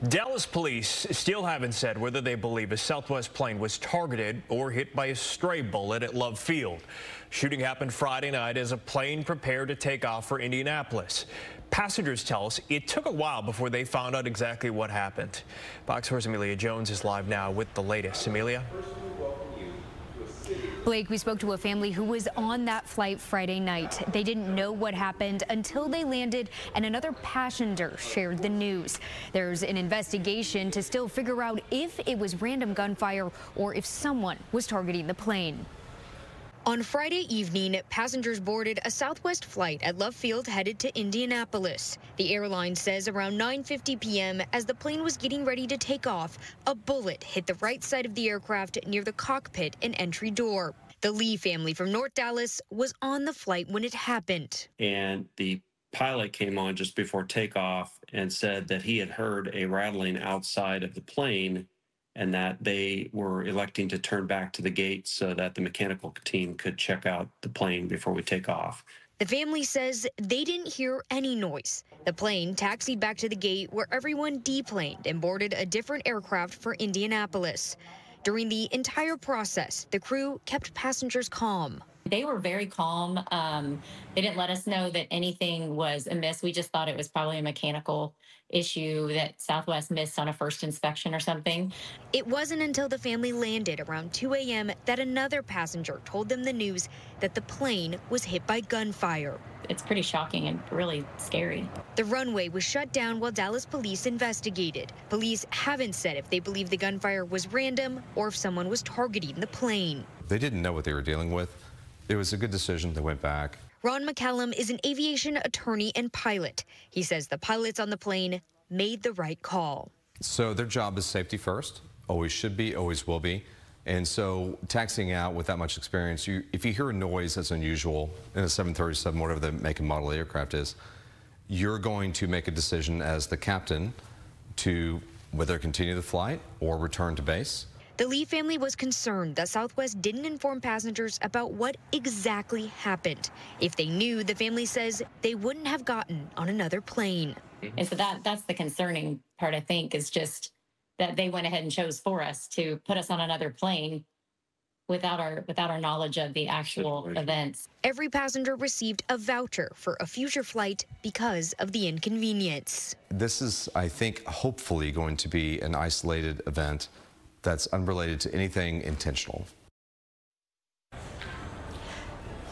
Dallas police still haven't said whether they believe a Southwest plane was targeted or hit by a stray bullet at Love Field. Shooting happened Friday night as a plane prepared to take off for Indianapolis. Passengers tell us it took a while before they found out exactly what happened. Fox 4's Amelia Jones is live now with the latest. Amelia? Blake, we spoke to a family who was on that flight Friday night. They didn't know what happened until they landed and another passenger shared the news. There's an investigation to still figure out if it was random gunfire or if someone was targeting the plane. On Friday evening, passengers boarded a Southwest flight at Love Field headed to Indianapolis. The airline says around 9:50 p.m. as the plane was getting ready to take off, a bullet hit the right side of the aircraft near the cockpit and entry door. The Lee family from North Dallas was on the flight when it happened. And the pilot came on just before takeoff and said that he had heard a rattling outside of the plane and that they were electing to turn back to the gate so that the mechanical team could check out the plane before we take off. The family says they didn't hear any noise. The plane taxied back to the gate where everyone deplaned and boarded a different aircraft for Indianapolis. During the entire process, the crew kept passengers calm. They were very calm. They didn't let us know that anything was amiss. We just thought it was probably a mechanical issue that Southwest missed on a first inspection or something. It wasn't until the family landed around 2 a.m. that another passenger told them the news that the plane was hit by gunfire. It's pretty shocking and really scary. The runway was shut down while Dallas police investigated. Police haven't said if they believe the gunfire was random or if someone was targeting the plane. They didn't know what they were dealing with. It was a good decision. They went back. Ron McCallum is an aviation attorney and pilot. He says the pilots on the plane made the right call. So their job is safety first. Always should be, always will be. And so taxiing out with that much experience, if you hear a noise that's unusual in a 737, whatever the make and model of the aircraft is, you're going to make a decision as the captain to whether continue the flight or return to base. The Lee family was concerned that Southwest didn't inform passengers about what exactly happened. If they knew, the family says they wouldn't have gotten on another plane. And so that's the concerning part, I think, is just that they went ahead and chose for us to put us on another plane without our knowledge of the actual events. Every passenger received a voucher for a future flight because of the inconvenience. This is, I think, hopefully going to be an isolated event that's unrelated to anything intentional.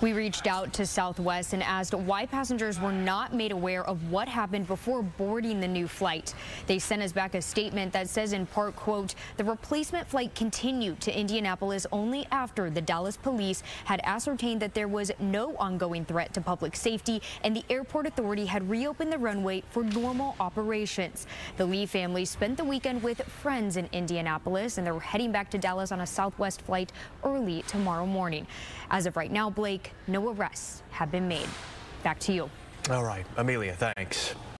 We reached out to Southwest and asked why passengers were not made aware of what happened before boarding the new flight. They sent us back a statement that says in part, quote, the replacement flight continued to Indianapolis only after the Dallas police had ascertained that there was no ongoing threat to public safety and the airport authority had reopened the runway for normal operations. The Lee family spent the weekend with friends in Indianapolis and they're heading back to Dallas on a Southwest flight early tomorrow morning. As of right now, Blake, no arrests have been made. Back to you. All right, Amelia, thanks.